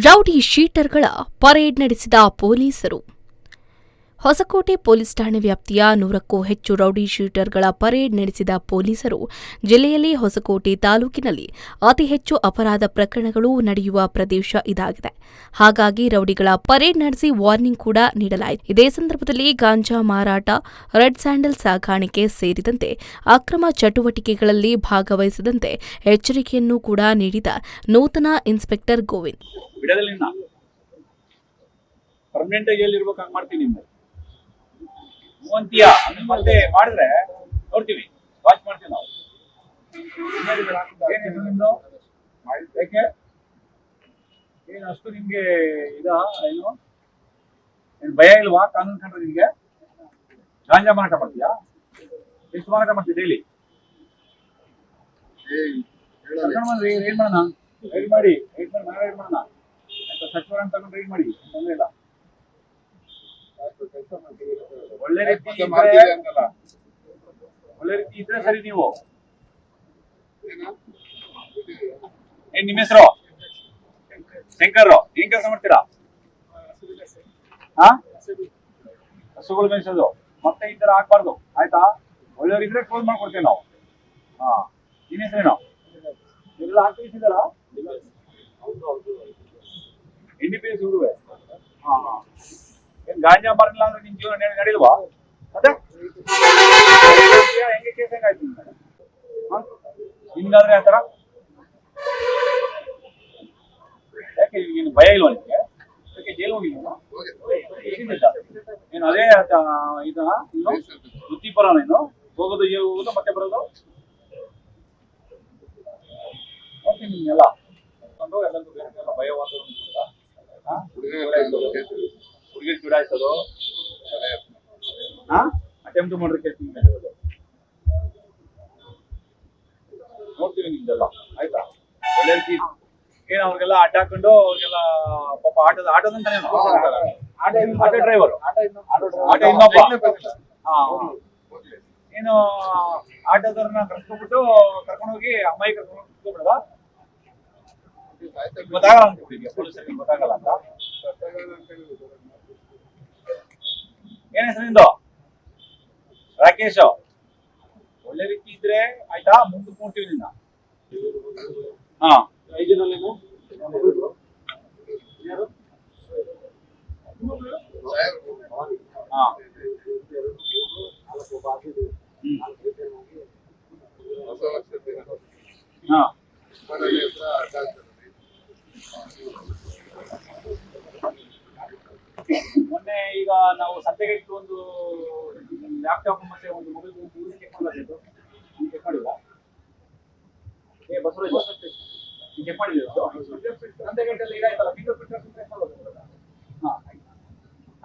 Rowdy ಶೀಟರ್ಗಳ parade ನಡೆಸಿದ ಪೊಲೀಸರು. Hosakote police ಠಾಣೆ ವ್ಯಾಪ್ತಿಯ 100ಕ್ಕೂ ಹೆಚ್ಚು ರೌಡಿ ಶೀಟರ್ಗಳ ಪರೇಡ್ ನಡೆಸಿದ ಪೊಲೀಸರು ಜಿಲ್ಲೆಯಲ್ಲಿ ಹೊಸಕೋಟೆ ತಾಲೂಕಿನಲ್ಲಿ ಅತಿ ಹೆಚ್ಚು ಅಪರಾಧ ಪ್ರಕರಣಗಳು ನಡೆಯುವ ಪ್ರದೇಶ ಇದಾಗಿದೆ. ಹಾಗಾಗಿ ರೌಡಿಗಳ ಪರೇಡ್ ನಡೆಸಿ ವಾರ್ನಿಂಗ್ ಕೂಡ ನೀಡಲಾಯಿತು. ಇದೇ ಸಂದರ್ಭದಲ್ಲಿ ಗಾಂಜಾ ಮಾರಾಟ, ರೆಡ್ ಸ್ಯಾಂಡಲ್ ಸಾಗಾಣಿಕೆ ಸೇರಿದಂತೆ ಅಕ್ರಮ ಚಟುವಟಿಕೆಗಳಲ್ಲಿ ಭಾಗವಹಿಸದಂತೆ ಎಚ್ಚರಿಕೆಯನ್ನು ಕೂಡ ನೀಡಿದ ನೂತನ ಇನ್ಸ್ಪೆಕ್ಟರ್ ಗೋವಿಂದ್. ಮತ್ತೆ ಮಾಡಿದ್ರೆ ನೋಡ್ತೀವಿ, ವಾಚ್ ಮಾಡ್ತೀವಿ ನಾವು. ಯಾಕೆ ಏನು ಅಷ್ಟು ನಿಮ್ಗೆ ಏನು ಭಯ ಇಲ್ವಾ? ಕಾನೂನು ಕಂಡ್ರೆ ನಿಮ್ಗೆ ಗಾಂಜಾ ಮಾರಾಟ ಮಾಡ್ತೀಯಾ? ಎಷ್ಟು ಮಾರಾಟ ಮಾಡ್ತೀವಿ ಡೈಲಿ? ರೈಡ್ ಮಾಡೋಣ, ರೈಡ್ ಮಾಡಿ ರೈಡ್ ಮಾಡೋಣ. ಸಚಿವರನ್ನು ತಗೊಂಡು ರೈಡ್ ಮಾಡಿ, ತೊಂದರೆ ಇಲ್ಲ. ಒಳ್ಳೆ ರೀತಿ ಇದ್ರೆ ಸರಿ. ನೀವು ಏನ್ ನಿಮ್ಮ ಹೆಸರು? ಶಂಕರ್. ಏನ್ ಕೆಲಸ ಮಾಡ್ತೀರಾ? ಹಸುಗಳು ಮೇಯಿಸೋದು. ಮತ್ತೆ ಈ ತರ ಆಗ್ಬಾರ್ದು, ಆಯ್ತಾ? ಒಳ್ಳೆಯವರಿದ್ರೆ ಕ್ಲೋಸ್ ಮಾಡ್ಕೊಡ್ತೇವೆ ನಾವು. ನಿನ್ನ ಹೆಸರೇನು? ಎಲ್ಲ ಹಾಕಿಸಿದಾರ NDPS ಹುಡುವೆ. ಏನ್ ಗಾಂಜಾ ಮಾರಲ್ಲ ಅಂದ್ರೆ ನಿನ್ ಜೀವನ ನಡೆಯಲ್ವಾ? ಮತ್ತೆ ಹೆಂಗೆ ಕೇಸ್ ಹೆಂಗಾಯ್ತು ನಿನ್ಗಾದ್ರೆ ಆತರ? ಯಾಕೆ ಏನು ಭಯ ಇಲ್ವಾ ನಿನ್ಗೆ? ಯಾಕೆ ಜೈಲು ಹೋಗಿಲ್ಲ? ಏನು ಅದೇ ವೃತ್ತಿಪರ ನೀನು? ಹೋಗೋದು ಹೋಗೋದು ಮತ್ತೆ ಬರೋದು ನೋಡ್ತೀನಿ. ನಿಮ್ಗೆಲ್ಲ ಎಲ್ಲರಿಗೂ ಭಯ ವಾತಾವರಣ, ಹುಡುಗಿ ಚುಡಾಯಿಸೋದು, ಅಟೆಂಪ್ಟ್ ಮಾಡ್ರೆ ಕೇಸ್ ನೋಡ್ತೀವಿ ನಿಮ್ದೆಲ್ಲ, ಆಯ್ತಾ? ಒಳ್ಳೆ ರೀತಿ ಏನು ಅವ್ರಿಗೆಲ್ಲ ಅಡ್ಡ ಹಾಕೊಂಡು ಅವ್ರಿಗೆಲ್ಲ ಪಾಪ ಆಟೋದಂತಾನೆ ಆಟೋ ಡ್ರೈವರು, ಆಟೋ ಇನ್ನೊಬ್ಬ ಏನು ಆಟೋದವ್ರನ್ನ ಕರ್ಸ್ಕೊಂಡ್ಬಿಟ್ಟು ಕರ್ಕೊಂಡೋಗಿ ಅಮ್ಮಾಯಿ ಕರ್ಕೊಂಡ್ಬಿಡೋದ? ಗೊತ್ತಾಗಲ್ಲ ಅಂತ ಪೊಲೀಸರಿಗೆ ಗೊತ್ತಾಗಲ್ಲ ಅಂತ. ಏನ್ ಹೆಸರು ನಿಂದು? ರಾಕೇಶ್. ಒಳ್ಳೆ ರೀತಿ ಇದ್ರೆ ಆಯ್ತಾ, ಮುಂದಕ್ಕೆ ನೋಡ್ತೀವಿ ನಿನ್ನ. ಮೊನ್ನೆ ಈಗ ನಾವು ಸಂತೆಗೆ ಇಟ್ಟು ಒಂದು ಲ್ಯಾಪ್ಟಾಪ್ ಮತ್ತೆ ಒಂದು ಮೊಬೈಲ್ ಚೆಕ್ ಮಾಡಬೇಕು. ನೀವು ಚೆಕ್ ಮಾಡಿಲ್ಲ? ಬಸವರಾಜ್ ಚೆಕ್ ಮಾಡಿದ್ದೀವಿ. ಸಂತೆಗಟ್ಟಲ್ಲಿ ಇದಾಯ್ತಲ್ಲ, ಫಿಂಗರ್ ಪ್ರಿಂಟ್ ಚೆಕ್ ಮಾಡಬೇಕು.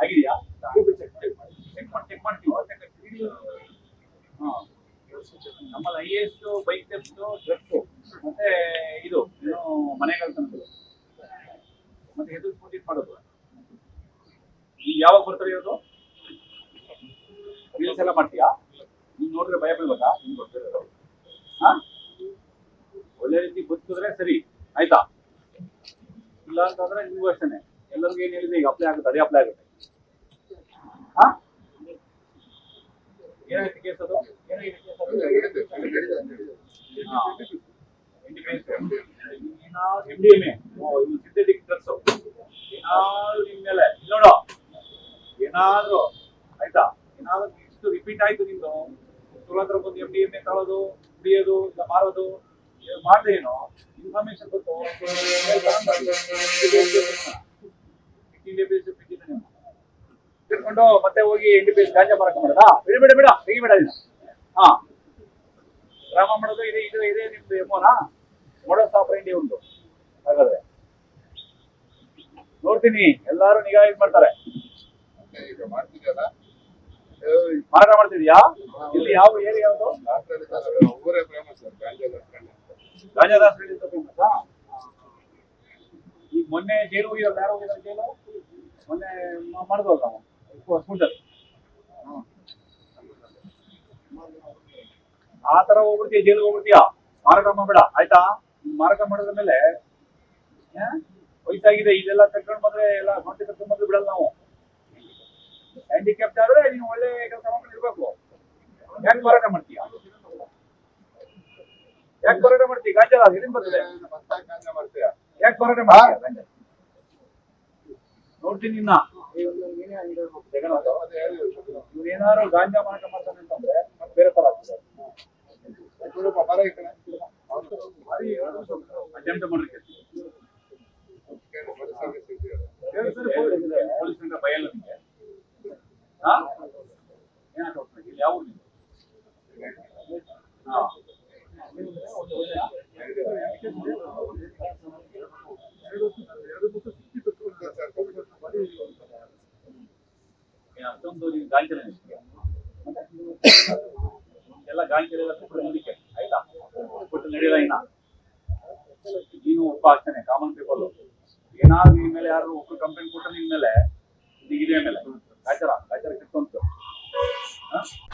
ಆಗಿದೆಯಾ? ಚೆಕ್ ಮಾಡ್ತೀವಿ. ನಮ್ಮಲ್ಲಿ IAS, ಬೈಕ್ ಥೆಫ್ಟ್, ಡ್ರಗ್ಸ್, ಮತ್ತೆ ಇದು ಏನು ಮನೆಗಳ್ತನದು, ಮತ್ತೆ ಹೆದರ್ಸ್ಬಿಟ್ಟು ಮಾಡೋದು. ಈಗ ಯಾವಾಗ ಬರ್ತಾರೆ ಇರೋದು? ರೀಲ್ಸ್ ಎಲ್ಲ ಮಾಡ್ತೀಯಾ? ನೀನ್ ನೋಡಿದ್ರೆ ಭಯ ಬೀಳ್ಬೇಕಾ? ನಿಮ್ಗೆ ಗೊತ್ತಿರೋದು. ಒಳ್ಳೆ ರೀತಿ ಬದುಕಿದ್ರೆ ಸರಿ, ಆಯ್ತಾ? ಇಲ್ಲ ಅಂತಂದ್ರೆ ನಿಮ್ಗೂ ಅಷ್ಟೇನೆ. ಎಲ್ಲರಿಗೂ ಏನ್ ಹೇಳಿದ್ರೆ ಈಗ ಅಪ್ಲೈ ಆಗುತ್ತೆ, ಅದೇ ಅಪ್ಲೈ ಆಗುತ್ತೆ. ಏನಾಯ್ತು ಕೇಸ್ ಅದು? MDMA, ಸಿಂಥೆಟಿಕ್ ಡ್ರಗ್ಸ್ ಏನಾದ್ರು ನಿಮ್ ಮೇಲೆ ನೋಡೋ, ಏನಾದ್ರು ಆಯ್ತಾ? ಏನಾದ್ರು ಇಷ್ಟು ರಿಪೀಟ್ ಆಯ್ತು ನಿಮ್ದು, ಹತ್ರ ಬಂದು MDMA ತಗೊಳ್ಳೋದು, ಕುಡಿಯೋದು, ಇಲ್ಲ ಮಾರೋದು ಮಾಡ್ದೆ ಏನೋ ಇನ್ಫಾರ್ಮೇಶನ್ ಗೊತ್ತು ತಿಳ್ಕೊಂಡು ಮತ್ತೆ ಹೋಗಿ NDPS ಗಾಂಜಾ ಮಾರಾಟ ಮಾಡೋದಾ? ಬಿಡ ತೆಗಿಬೇಡ. ಡ್ರಾಮಾ ಮಾಡೋದು ಇದೇ ನಿಮ್ದು ಎಮೋನಾ? ಮೋಡಸ್ ಆಪರೇಂಡಿ ಉಂಟು. ಹಾಗಾದ್ರೆ ನೋಡ್ತೀನಿ, ಎಲ್ಲಾರು ನಿಗಾ ಇದು ಮಾಡ್ತಾರೆ. ಮಾರಾಟ ಮಾಡ್ತಿದ್ಯಾ? ಇಲ್ಲಿ ಯಾವ ಏರಿಯಾ ಯಾವುದು? ಗಾಂಜಾದಾಸ್ ಫೇಮಸ್. ಈಗ ಮೊನ್ನೆ ಜೈಲು ಹೋಗಿರಲ್ಲ, ಯಾರು ಹೋಗಿದ್ದಾರೆ ಜೈಲು? ಮೊನ್ನೆ ಮಾಡಿದ್ವಲ್ಲ ನಾವು ಸ್ಕೂಟರ್. ಆ ತರ ಹೋಗ್ಬಿಡ್ತೀಯ, ಜೈಲಿಗೆ ಹೋಗ್ಬಿಡ್ತೀಯಾ? ಮಾರಾಟ ಮಾಡ್ಬೇಡ, ಆಯ್ತಾ? ಮಾರಾಟ ಮಾಡಿದ ಮೇಲೆ ವಯಸ್ಸಾಗಿದೆ, ಇದೆಲ್ಲ ಕಟ್ಕೊಂಡು ಬಂದ್ರೆ ಎಲ್ಲ ಸೊಂಟೆ ಕಟ್ಕೊಂಡು ಬಂದ್ರೆ ಬಿಡಲ್ಲ ನಾವು. ಹ್ಯಾಂಡಿಕ್ಯಾಪ್ಟ್ ಆದ್ರೆ ನೀನು ಒಳ್ಳೆ ಕೆಲಸ ಮಾಡ್ಕೊಂಡು ಇರ್ಬೇಕು. ಯಾಕೆ ಹೋರಾಟ ಮಾಡ್ತೀಯ? ಯಾಕೆ ಹೋರಾಟ ಮಾಡ್ತೀಯ? ಗಾಂಜಾ ಎಲ್ಲಿಂದ ಬರ್ತದೆ? ಯಾಕೆ ಹೋರಾಟ ಮಾಡ್ತೀಯ ಗಾಂಜಾ? ನೋಡ್ತೀನಿ ನಿನ್ನ ಇವನೇನಾದ್ರು ಗಾಂಜಾ ಮಾರಾಟ ಮಾಡ್ತಾನೆ ಅಂತಂದ್ರೆ ಮತ್ತೆ ಬೇರೆ ತರ ಆಗ್ತದೆ. ಅಟೆಂಪ್ಟ್ ಮಾಡ್ರಿ ಪೊಲೀಸ್ ಭಯ ಇಲ್ಲ ನಿಮಗೆ? ಯಾವ ಅಷ್ಟೊಂದು ಗಾಂಜಲ ಎಲ್ಲ ಗಾಂಜಲೆಲ್ಲ ಮುಂದಕ್ಕೆ ಆಯ್ತಾ ಕೊಟ್ಟು ನಡೆಯಲ್ಲ. ಇನ್ನ ನೀನು ಒಬ್ಬ ಆಗ್ತಾನೆ ಕಾಮನ್ ಪೀಪಲ್. ಏನಾದ್ರು ನಿನ್ ಮೇಲೆ ಯಾರು ಒಬ್ಬರು ಕಂಪ್ಲೇಂಟ್ ಕೊಟ್ಟರೆ ನಿನ್ ಮೇಲೆ ಇದೇ ಮೇಲೆ ಗಾಚಾರ ಕಿತ್ತಂತು.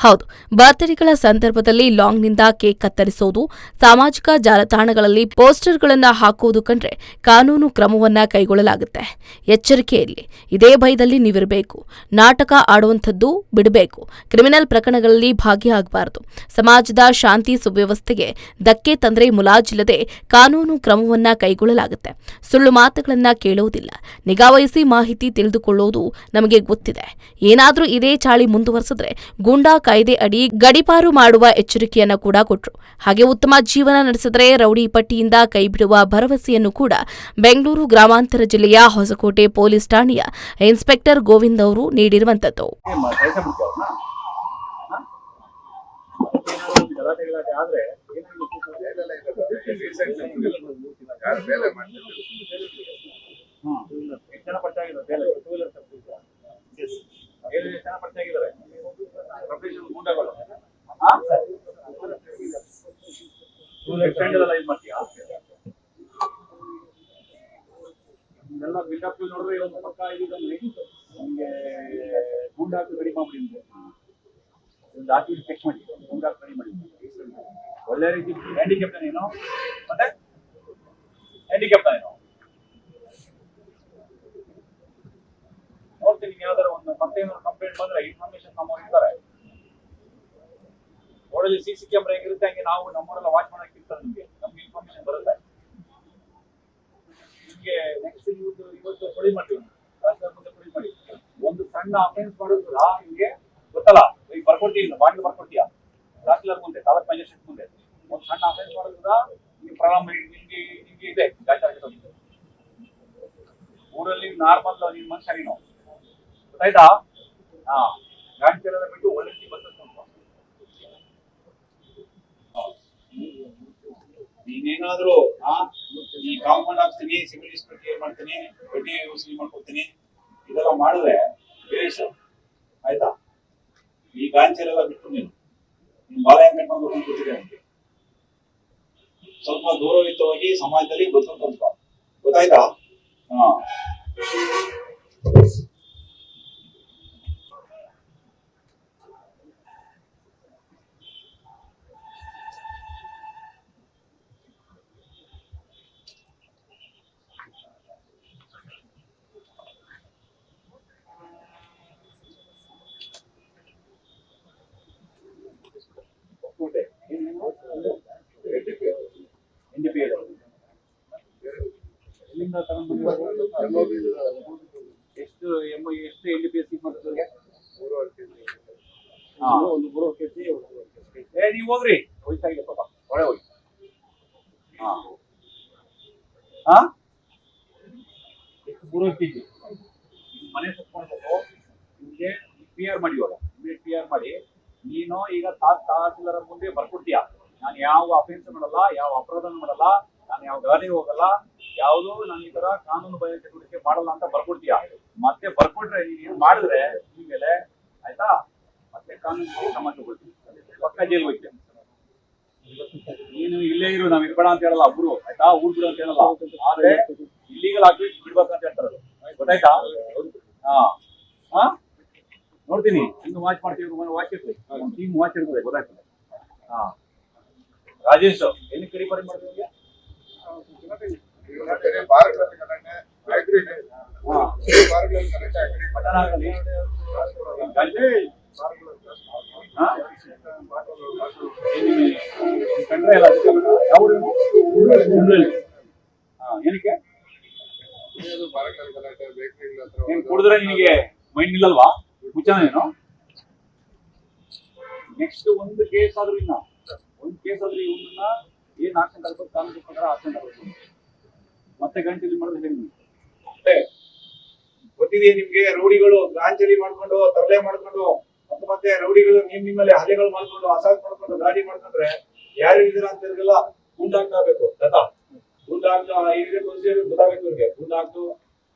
ಹೌದು, ಬರ್ತ್ಡೇಗಳ ಸಂದರ್ಭದಲ್ಲಿ ಲಾಂಗ್ನಿಂದ ಕೇಕ್ ಕತ್ತರಿಸೋದು, ಸಾಮಾಜಿಕ ಜಾಲತಾಣಗಳಲ್ಲಿ ಪೋಸ್ಟರ್ಗಳನ್ನು ಹಾಕುವುದು ಕಂಡ್ರೆ ಕಾನೂನು ಕ್ರಮವನ್ನ ಕೈಗೊಳ್ಳಲಾಗುತ್ತೆ. ಎಚ್ಚರಿಕೆ ಇರಲಿ, ಇದೇ ಭಯದಲ್ಲಿ ನೀವಿರಬೇಕು. ನಾಟಕ ಆಡುವಂಥದ್ದು ಬಿಡಬೇಕು. ಕ್ರಿಮಿನಲ್ ಪ್ರಕರಣಗಳಲ್ಲಿ ಭಾಗಿಯಾಗಬಾರದು. ಸಮಾಜದ ಶಾಂತಿ ಸುವ್ಯವಸ್ಥೆಗೆ ಧಕ್ಕೆ ತಂದ್ರೆ ಮುಲಾಜಿಲ್ಲದೆ ಕಾನೂನು ಕ್ರಮವನ್ನ ಕೈಗೊಳ್ಳಲಾಗುತ್ತೆ. ಸುಳ್ಳು ಮಾತುಗಳನ್ನ ಕೇಳುವುದಿಲ್ಲ. ನಿಗಾವಹಿಸಿ ಮಾಹಿತಿ ತಿಳಿದುಕೊಳ್ಳೋದು ನಮಗೆ ಗೊತ್ತಿದೆ. ಏನಾದರೂ ಇದೇ ಚಾಳಿ ಮುಂದುವರೆಸಿದ್ರೆ ಗೂಂಡಾ ಕಾಯ್ದೆ ಅಡಿ ಗಡೀಪಾರು ಮಾಡುವ ಎಚ್ಚರಿಕೆಯನ್ನು ಕೂಡ ಕೊಟ್ಟರು. ಹಾಗೆ ಉತ್ತಮ ಜೀವನ ನಡೆಸಿದರೆ ರೌಡಿ ಪಟ್ಟಿಯಿಂದ ಕೈಬಿಡುವ ಭರವಸೆಯನ್ನು ಕೂಡ ಬೆಂಗಳೂರು ಗ್ರಾಮಾಂತರ ಜಿಲ್ಲೆಯ ಹೊಸಕೋಟೆ ಪೊಲೀಸ್ ಠಾಣೆಯ ಇನ್ಸ್ಪೆಕ್ಟರ್ ಗೋವಿಂದ್ ಅವರು ನೀಡಿರುವಂತದ್ದು. ಇದೆಲ್ಲ ಬಿಲ್ಡಪ್ ನೋಡಿದ್ರೆ ಒಂದು ಪಕ್ಕ ಇದರಲ್ಲಿ ನಿಮಗೆ ಗೂಂಡಾಕು ರೆಡಿ ಮಾಡ್ಬಿಡಿ, ಒಂದು ಹಾಕಿ ಚೆಕ್ ಮಾಡಿ ಗೂಂಡಾಕು ರೆಡಿ ಮಾಡಿ. ಒಳ್ಳೆ ರೀತಿ ಹ್ಯಾಂಡಿಕ್ಯಾಪ್ಟ ನೀನು, ಮತ್ತೆ ಹ್ಯಾಂಡಿಕ್ಯಾಪ್ಟ ನೀನು ನೋಡ್ತೀನಿ. ಯಾವ್ದಾರ ಒಂದು ಮತ್ತೆ ಏನಾದ್ರು ಕಂಪ್ಲೇಂಟ್ ಬಂದ್ರೆ ಇನ್ಫಾರ್ಮೇಶನ್ ನಮ್ಮ ಇರ್ತಾರೆ. ರೋಡಲ್ಲಿ CC ಕ್ಯಾಮ್ರಾ ಹೆಂಗಿರುತ್ತೆ ಹಂಗೆ ನಾವು ನಮ್ಮೂರೆಲ್ಲ ವಾಚ್ ಮಾಡಕ್ಕೆ ಇರ್ತಾರೆ. ನಮ್ಗೆ ಇನ್ಫಾರ್ಮೇಶನ್ ಬರುತ್ತೆ. ನಿಮ್ಗೆ ನೆಕ್ಸ್ಟ್ ಇವತ್ತು ಪೊಡಿ ಮಾಡ್ತೀವಿ, ಮುಂದೆ ಪೊಡಿ ಮಾಡಿ. ಒಂದು ಸಣ್ಣ ಅಫೆನ್ಸ್ ಮಾಡೋದ್ರ ನಿಮ್ಗೆ ಗೊತ್ತಲ್ಲ, ಈಗ ಬರ್ಕೊಡ್ತೀವಿ, ಬಾಂಡ್ ಬರ್ಕೊಡ್ತೀಯಾ ದಾಖಲಾರ್ ಮುಂದೆ, ತಾಲೂಕ್ ಮ್ಯಾಜಿಸ್ಟ್ರೇಟ್ ಮುಂದೆ. ಒಂದು ಸಣ್ಣ ಅಫೆನ್ಸ್ ಮಾಡೋದ್ರ ನಿಮ್ಗೆ ಪ್ರಾಬ್ಲಮ್ ನಿಮ್ಗೆ ಇದೆ. ಊರಲ್ಲಿ ನಾರ್ಮಲ್ ನಿನ್ ಮನುಷ್ಯ ನೀನು ಗೊತ್ತಾಯ್ತಾ? ಗಾಂಜೆಲ್ಲ ಬಿಟ್ಟು ಒಳ್ಳೆ ರೀತಿ ಬರ್ತದೆ. ನೀನೇನಾದ್ರೂ ಈ ಕಾಂಪೌಂಡ್ ಹಾಕ್ತೀನಿ, ಸಿವಿಲ್ ಇನ್ಸ್ಪೆಕ್ಟರ್ ಮಾಡ್ತೀನಿ, ಬಡ್ಡಿ ವಸೂಲಿ ಮಾಡ್ಕೊಡ್ತೀನಿ, ಇದೆಲ್ಲ ಮಾಡಿದ್ರೆ ಬೇಷ ಆಯ್ತಾ? ಈ ಗಾಂಜೆಲ್ಲ ಬಿಟ್ಟು ನೀನು ಬಾಳ ಹೆಂಗ್ ಮಾಡ್ಬೇಕು ಅಂತ ಗೊತ್ತಿದೆ ನನಗೆ. ಸ್ವಲ್ಪ ಗೌರವಯುತವಾಗಿ ಸಮಾಜದಲ್ಲಿ ಬದುಕಂತ ಗೊತ್ತಾಯ್ತಾ? ಎಷ್ಟು NDPS ಮಾಡ್ತಾರೆ? ನೀವು ಹೋಗ್ರಿ, ವಯಸ್ಸಾಗಿದೆ ಪಾಪ, ಒಳ್ಳೆ ಹೋಗಿ. ಮೂರು ಕೆಜಿ ಮನೆ ಸುತ್ಕೊಂಡ್ಬಿಟ್ಟು ನಿಮ್ಗೆ PR ಮಾಡಿ, ಇವಾಗ PR ಮಾಡಿ. ನೀನು ಈಗ ತಹಸೀಲ್ದಾರ್ ಮುಂದೆ ಬರ್ಕೊಡ್ತೀಯ, ನಾನು ಯಾವ ಅಫೆನ್ಸ್ ಮಾಡಲ್ಲ, ಯಾವ ಅಪರಾಧ ಮಾಡಲ್ಲ, ನಾನು ಯಾವ ಗಾಡಿಗೆ ಹೋಗಲ್ಲ, ಯಾವುದು ನಾನು ಈ ತರ ಕಾನೂನು ಬಾಹಿರ ಚಟುವಟಿಕೆ ಮಾಡಲ್ಲ ಅಂತ ಬರ್ಕೊಡ್ತೀಯ. ಮತ್ತೆ ಬರ್ಕೊಟ್ರೆ ನೀನು ಮಾಡಿದ್ರೆ ನಿಮ್ಮೇಲೆ ಆಯ್ತಾ ಮತ್ತೆ ಕಾನೂನು ಕ್ರಮ ತಗೊಳ್ತೀನಿ, ಪಕ್ಕ ಜೈಲ್ ಹೋಗ್ತೀಯ. ನೀನು ಇಲ್ಲೇ ಇರು, ನಾವ್ ಇರ್ಬೇಡ ಅಂತ ಹೇಳಲ್ಲ ಒಬ್ರು, ಆಯ್ತಾ? ಊರ್ ಬಿಡು ಅಂತ ಹೇಳಲ್ಲ, ಆದ್ರೆ ಇಲ್ಲಿಗಲ್ ಆಕ್ಟಿವಿಟಿ ಬಿಡ್ಬೇಕಂತ ಹೇಳ್ತಾರದು, ಗೊತ್ತಾಯ್ತಾ? ನೋಡ್ತೀನಿ, ಇನ್ನು ವಾಚ್ ಮಾಡ್ತೀವಿ, ವಾಚ್ ಇರ್ತೀವಿ, ಟೀಮ್ ವಾಚ್ ಇರ್ತದೆ, ಗೊತ್ತಾಗ್ತದೆ. ರಾಜೇಶ್ ಎಲ್ಲಿ ಕಡಿಪಾರಿ ಮಾಡ್ತೀವಿ? ಹಾ. ಬಟನ್ ಹಾಕಲಿ. ಗಾಡಿ. ಹಾ? ಕಂಡ್ರೆ ಎಲ್ಲ ಅದಕ್ಕೆ ಬೇಡ. ಯಾವ ಊರು ನೀವು? ಹುಬ್ಳಿ. ಹಾ, ಏನಕ್ಕೆ ನೀನ್ ಕುಡಿದ್ರೆ ನಿನಗೆ ಮೈಂಡ್ ನಿಲ್ಲಲ್ವಾ? ಮುಚ್ಚಾನೇನು? ನೆಕ್ಸ್ಟ್ ಒಂದು ಕೇಸ್ ಆದ್ರೂ ಒಂದು ಕೇಸ್ ಆದ್ರೂ ಇವನ್ನ ಏನ್ ಆಕ್ಷನ್ ತಗೋಬೇಕು ಕಾನೂನು ಪ್ರಕಾರ ಆಕ್ಷನ್ ತಗೋಬೇಕು. ಮತ್ತೆ ಗಂಟೆ ಮಾಡಿದ್ರೆ ಹೇಳಿ ಗೊತ್ತಿದೆಯಾ ನಿಮ್ಗೆ? ರೌಡಿಗಳು ಗಾಂಜಲಿ ಮಾಡ್ಕೊಂಡು ತರಲೆ ಮಾಡ್ಕೊಂಡು ಮತ್ತೆ ರೌಡಿಗಳು ನಿಮ್ಮಲ್ಲಿ ಹಲ್ಲೆಗಳು ಮಾಡ್ಕೊಂಡು ಅಸಾಲ್ಟ್ ಮಾಡ್ಕೊಂಡು ಗಾಡಿ ಮಾಡ್ಕೊಂಡ್ರೆ ಯಾರು ಇದೀರ ಅಂತ ಇವ್ರಿಗೆಲ್ಲ ಗುಂಡಾಗ್ಬೇಕು. ಗುಂಡಾಗ್ತು ಗೊತ್ತಾಗಬೇಕು ಇವ್ರಿಗೆ. ಗುಂಡಾಗ್ತು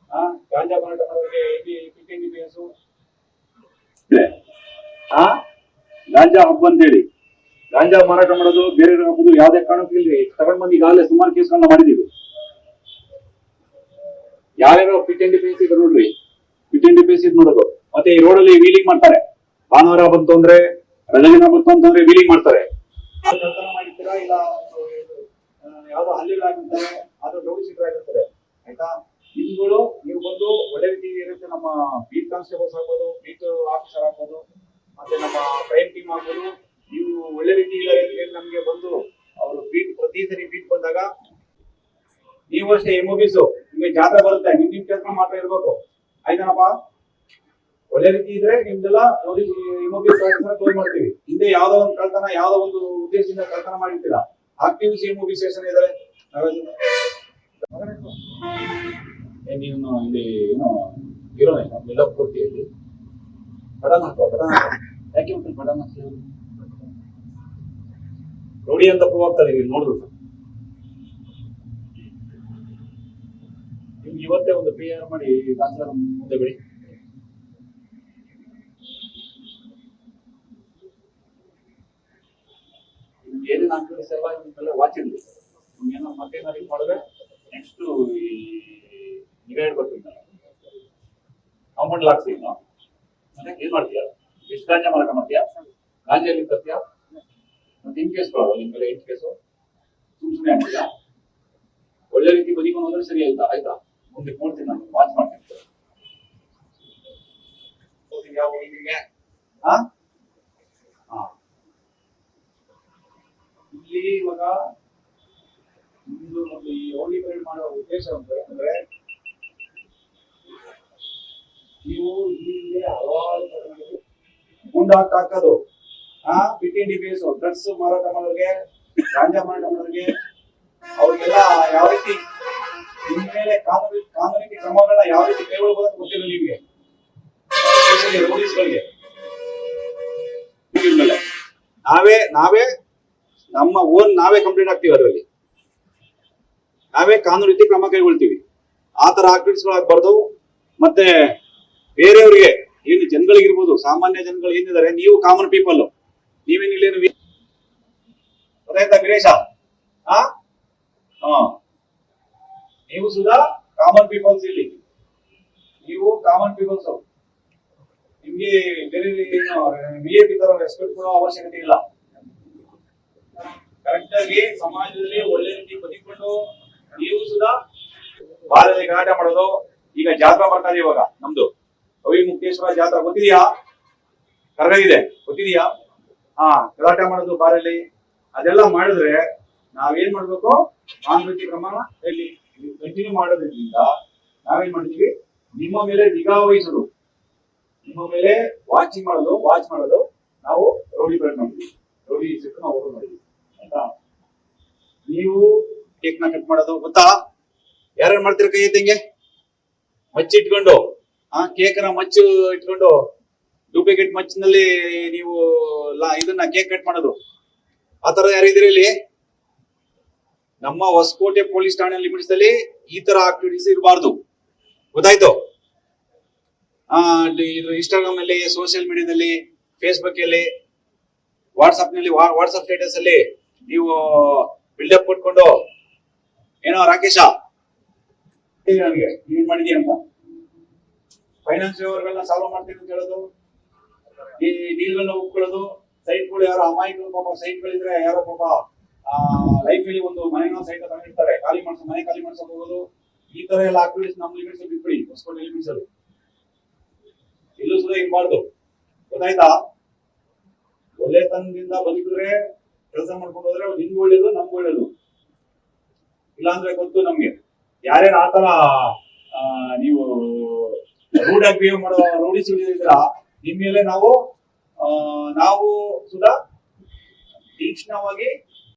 ಗಾಂಜಾ ಮಾರಾಟ ಮಾಡೋರಿಗೆ ಗಾಂಜಾ ಹಬ್ಬ ಅಂತೇಳಿ ಗಾಂಜಾ ಮಾರಾಟ ಮಾಡೋದು ಬೇರೆ ಹಬ್ಬದು ಯಾವ್ದೇ ಕಾರಣಕ್ಕೂ ಇಲ್ರಿ. ತಗೊಂಡ್ ಬಂದು ಈಗಾಗಲೇ ಸುಮಾರು ಕೇಸ್ಗಳನ್ನ ಮಾಡಿದೀವಿ. ಯಾರ್ಯಾರೋ ಪಿಟ್ ಅಂಡ್ ಡಿಫೆನ್ಸ್ ಇದೆ ನೋಡ್ರಿ, ಪಿಟ್ ಅಂಡ್ ಡಿಫೆನ್ಸ್ ಇದ್ ನೋಡೋದು. ಮತ್ತೆ ಈ ರೋಡಲ್ಲಿ ವೀಲಿಂಗ್ ಮಾಡ್ತಾರೆ. ಭಾನುವಾರ ಬಂತು ಅಂದ್ರೆ ರಜೆ ದಿನ ಬಂತು ಅಂತಂದ್ರೆ ವೀಲಿಂಗ್ ಮಾಡ್ತಾರೆ. ಮಾಡಿರ್ತೀರಾ ಇಲ್ಲ ಯಾವ್ದೋ ಹಳ್ಳಿಗಳಾಗಿರ್ತಾರೆ, ಅದು ಆಗಿರ್ತಾರೆ ಆಯ್ತಾ. ನಿಮ್ಗಳು ನೀವು ಬಂದು ಒಳ್ಳೆ ರೀತಿ ಇರುತ್ತೆ. ನಮ್ಮ ಬೀಟ್ ಕಾನ್ಸ್ಟೇಬಲ್ಸ್ ಆಗ್ಬೋದು, ಬೀಟ್ ಆಫೀಸರ್ ಆಗ್ಬೋದು, ಮತ್ತೆ ನಮ್ಮ ಕ್ರೈಮ್ ಟೀಮ್ ಆಗ್ಬೋದು, ನೀವು ಒಳ್ಳೆ ರೀತಿ ಇಲ್ಲ ನಮ್ಗೆ ಬಂದು ಅವರು ಬೀಟ್ ಪ್ರತಿ ಸರಿ ಬೀಟ್ ಬಂದಾಗ ನೀವು ಅಷ್ಟೇ ಎಮೋಬಿಸು ನಿಮ್ಗೆ ಜಾತ್ರೆ ಬರುತ್ತೆ. ನಿಮ್ ಕೆಲಸ ಮಾತ್ರ ಇರ್ಬೇಕು ಆಯ್ತಾನಪ್ಪ. ಒಳ್ಳೆ ರೀತಿ ಇದ್ರೆ ನಿಮ್ದೆಲ್ಲ ನೋಡಿ ಎಮೋಬಿಸ್ ಕ್ಲೋಸ್ ಮಾಡ್ತೀವಿ. ಹಿಂದೆ ಯಾವ್ದೋ ಒಂದು ಕಳ್ತನ ಯಾವ್ದೋ ಒಂದು ಉದ್ದೇಶದಿಂದ ಕಳ್ತನ ಮಾಡಿರ್ತೀರಾ, ಆಕ್ಟಿವ್ ಎಮೋಬಿ ಸ್ಟೇಷನ್ ಇದಾರೆ. ನೀನು ಇಲ್ಲಿ ಏನೋ ಇರೋಣ ಎಲ್ಲ ಕೊಡ್ತೀವಿ. ಬಟನ್ ಹಾಕೋ, ಬಟನ್ ಹಾಕೋ. ಯಾಕೆ ಮತ್ತೆ ಬಟನ್ ಹಾಕಿ ನೋಡಿ ಅಂತ ಪ್ರೂವ್ ಆಗ್ತದೆ ಇಲ್ಲಿ ನೋಡಿದ್ರು. ನಿಮ್ಗೆ ಇವತ್ತೇ ಒಂದು PR ಮಾಡಿ ದಾಖಲೆ ಮುಂದೆ ಬಿಡಿ. ನಿಮ್ಗೆ ಏನೇನು ಆಕ್ಟಿವಿಟೀಸ್ ಎಲ್ಲ ನಿಮ್ಗೆಲ್ಲ ವಾಚ್ ಇರಲಿ. ನಿಮ್ಗೇನೋ ಮತ್ತೇನಾದ್ರು ಮಾಡಿದ್ರೆ ನೆಕ್ಸ್ಟ್ ಈ ನಿಗಾ ಇಡ್ಬೇಕು. ಕಾಂಪೌಂಡ್ ಲಾಕ್ಸಿ ಮತ್ತೆ ಏನ್ ಮಾಡ್ತೀಯ? ಎಷ್ಟು ಗಾಂಜಾ ಮಾರಾಟ ಮಾಡ್ತೀಯಾ? ಗಾಂಜಾಲಿ ತರ್ತೀಯಾ? ಮತ್ತೆ ಇನ್ ಕೇಸ್ ಕೊಡೋದು ನಿಮ್ ಮೇಲೆ 8 ಕೇಸು ಸುಮ್ಮನೆ ಆಗ್ತೀಯಾ? ಒಳ್ಳೆ ರೀತಿ ಬದಿಕೊಂಡು ಹೋದ್ರೆ ಸರಿ ಆಯ್ತಾ? ಆಯ್ತಾ ಮುಂದೆ ನೋಡ್ತೀನಿ, ನಾನು ವಾಚ್ ಮಾಡ್ತೀನಿ. ಇಲ್ಲಿ ಇವಾಗ ನಿಮ್ದು ಒಂದು ಈ ಹೋಲಿ ಪರೇಡ್ ಮಾಡೋ ಉದ್ದೇಶ ಅಂತಂದ್ರೆ ನೀವು ಇಲ್ಲಿ ಹಲವಾರು ಗುಂಡಾಟ ಹಾಕೋದು, ಪಿಟಿ ಡಿಫೆನ್ಸ್, ಡ್ರಗ್ಸ್ ಮಾರಾಟ ಮಾಡೋರಿಗೆ, ಗಾಂಜಾ ಮಾರಾಟ ಮಾಡೋರಿಗೆ, ಅವ್ರಿಗೆಲ್ಲ ಯಾವ ರೀತಿ ನಿಮ್ಮ ಮೇಲೆ ಕಾನೂನಿನ ಕ್ರಮಗಳನ್ನ ಯಾವ ರೀತಿ ಕೈಗೊಳ್ಳಬಹುದು ಅಂತ ಗೊತ್ತಿಲ್ಲ ನಿಮ್ಗೆ. ನಾವೇ ನಮ್ಮ ನಾವೇ ಕಂಪ್ಲೇಂಟ್ ಆಗ್ತೀವಿ, ಅದರಲ್ಲಿ ನಾವೇ ಕಾನೂನು ರೀತಿ ಕ್ರಮ ಕೈಗೊಳ್ತೀವಿ. ಆ ತರ ಆಕ್ಟಿವಿಟೀಸ್ಗಳಾಗಬಾರ್ದು. ಮತ್ತೆ ಬೇರೆಯವ್ರಿಗೆ ಏನು ಜನಗಳಿಗಿರ್ಬೋದು, ಸಾಮಾನ್ಯ ಜನಗಳು ಏನಿದ್ದಾರೆ, ನೀವು ಕಾಮನ್ ಪೀಪಲ್, ನೀವೇನಿಲ್ಲೇನು ಗೊತ್ತಾಯ್ತಾ ವೀರೇಶ? ನೀವು ಸುಧಾ ಕಾಮನ್ ಪೀಪಲ್ಸ್, ಇಲ್ಲಿ ನೀವು ಕಾಮನ್ ಪೀಪಲ್ಸ್. ನಿಮ್ಗೆ ಬೇರೆ ಏನು VIP ತರ ರೆಸ್ಪೆಕ್ಟ್ ಕೊಡೋ ಅವಶ್ಯಕತೆ ಇಲ್ಲ. ಕರೆಕ್ಟ್ ಆಗಿ ಸಮಾಜದಲ್ಲಿ ಒಳ್ಳೆ ರೀತಿ ಬದುಕೊಂಡು ನೀವು ಸುಧಾ ಬಾರಲ್ಲಿ ಗಲಾಟೆ ಮಾಡೋದು. ಈಗ ಜಾತ್ರಾ ಬರ್ತಾ ಇದೆ ಇವಾಗ ನಮ್ದು ಅವಿಮುಕ್ತೇಶ್ವರ ಜಾತ್ರಾ, ಗೊತ್ತಿದೆಯಾ? ಕರಗಿದೆ, ಗೊತ್ತಿದೆಯಾ? ಗಲಾಟೆ ಮಾಡೋದು ಬಾರಲ್ಲಿ, ಅದೆಲ್ಲ ಮಾಡಿದ್ರೆ ನಾವೇನ್ ಮಾಡ್ಬೇಕು? ಕಾನೂನು ಕ್ರಮ ಕಂಟಿನ್ಯೂ ಮಾಡೋದ್ರಿಂದ ನಾವೇನ್ ಮಾಡ್ತೀವಿ? ನಿಮ್ಮ ಮೇಲೆ ನಿಗಾ ವಹಿಸೋದು, ನಿಮ್ಮ ಮೇಲೆ ವಾಚ್ ಮಾಡೋದು ನಾವು ರೌಡಿ ಪರೇಡ್ ಮಾಡ್ತೀವಿ. ರೌಡಿ ನಾವು ಓಪನ್ ಮಾಡಿದ್ವಿ ಆಯ್ತಾ. ನೀವು ಕೇಕ್ ನ ಕಟ್ ಮಾಡೋದು ಗೊತ್ತಾ? ಯಾರು ಮಾಡ್ತೀರ? ಕೈ ಎತ್ತಂಗೆ ಮಚ್ಚಿ ಇಟ್ಕೊಂಡು, ಕೇಕ್ ನ ಮಚ್ಚು ಇಟ್ಕೊಂಡು ಡೂಪ್ಲಿಕೇಟ್ ಮಚ್ಚಿನಲ್ಲಿ ನೀವು ಇದನ್ನ ಕೇಕ್ ಕಟ್ ಮಾಡೋದು, ಆ ತರ ಯಾರಿದ್ದೀರಿ ಇಲ್ಲಿ? ನಮ್ಮ ಹೊಸಕೋಟೆ ಪೊಲೀಸ್ ಠಾಣೆ ಲಿಮಿಟ್ಸ್ ಅಲ್ಲಿ ಈ ತರ ಆಕ್ಟಿವಿಟೀಸ್ ಇರಬಾರ್ದು, ಗೊತ್ತಾಯ್ತು? ಇನ್ಸ್ಟಾಗ್ರಾಮ್ ಅಲ್ಲಿ, ಸೋಷಿಯಲ್ ಮೀಡಿಯಾದಲ್ಲಿ, ಫೇಸ್ಬುಕ್ ಅಲ್ಲಿ, ವಾಟ್ಸ್ಆಪ್ ನಲ್ಲಿ, ವಾಟ್ಸ್ಆಪ್ ಸ್ಟೇಟಸ್ ಅಲ್ಲಿ ನೀವು ಬಿಲ್ಡಪ್ ಕೊಟ್ಕೊಂಡು ಏನೋ ರಾಕೇಶ ನನಗೆ ಏನ್ ಮಾಡಿದೀಯ ಅಂತ ಫೈನಾನ್ಸ್ ವ್ಯವಹಾರಗಳನ್ನ ಸಾಲ್ವ್ ಮಾಡ್ತೀನಿ ಅಂತ ಹೇಳೋದು, ಈ ಡೀಲ್ಗಳನ್ನ ಒಪ್ಕೊಳ್ಳೋದು, ಸೈಟ್ಗಳು ಯಾರೋ ಅಮಾಯಕರು ಪಾಪ ಸೈಟ್ಗಳಿದ್ರೆ ಯಾರೋ ಪಾಪ ಲೈಫ್ ಅಲ್ಲಿ ಒಂದು ಮನೆನೋ ಸೈಟ್ ತಗೊಂಡಿರ್ತಾರೆ, ಮನೆ ಖಾಲಿ ಮಾಡ್ಸಕ್ ಹೋಗೋದು, ಈ ತರ ಎಲ್ಲ ಆಕ್ಟಿವಿಟೀಸ್ ನಮ್ಮ ಲಿಮಿಟ್ಸ್ ಬಿಟ್ಬಿಡಿ, ಹೊಸಕೋಟೆ ಲಿಮಿಟ್ಸ್ ಅಲ್ಲಿ ಎಲ್ಲೂ ಸುದ ಇರಬಾರ್ದು. ಗೊತ್ತಾಯ್ತಾ? ಒಳ್ಳೆತನದಿಂದ ಬದುಕಿದ್ರೆ, ಕೆಲಸ ಮಾಡ್ಕೊಂಡು ಹೋದ್ರೆ ನಿಮ್ಗೆ ಒಳ್ಳೇದು, ನಮ್ಗೆ ಒಳ್ಳೇದು. ಇಲ್ಲಾಂದ್ರೆ ಗೊತ್ತು ನಮ್ಗೆ ಯಾರ್ಯಾರು ಆತರ ನೀವು ರೂಡ್ ಆಗಿ ಬಿಹೇವ್ ಮಾಡೋ ರೂಢಿಸಿದ್ರ ನಿಮ್ಮ ಮೇಲೆ ನಾವು ಸುಧಾ ತೀಕ್ಷ್ಣವಾಗಿ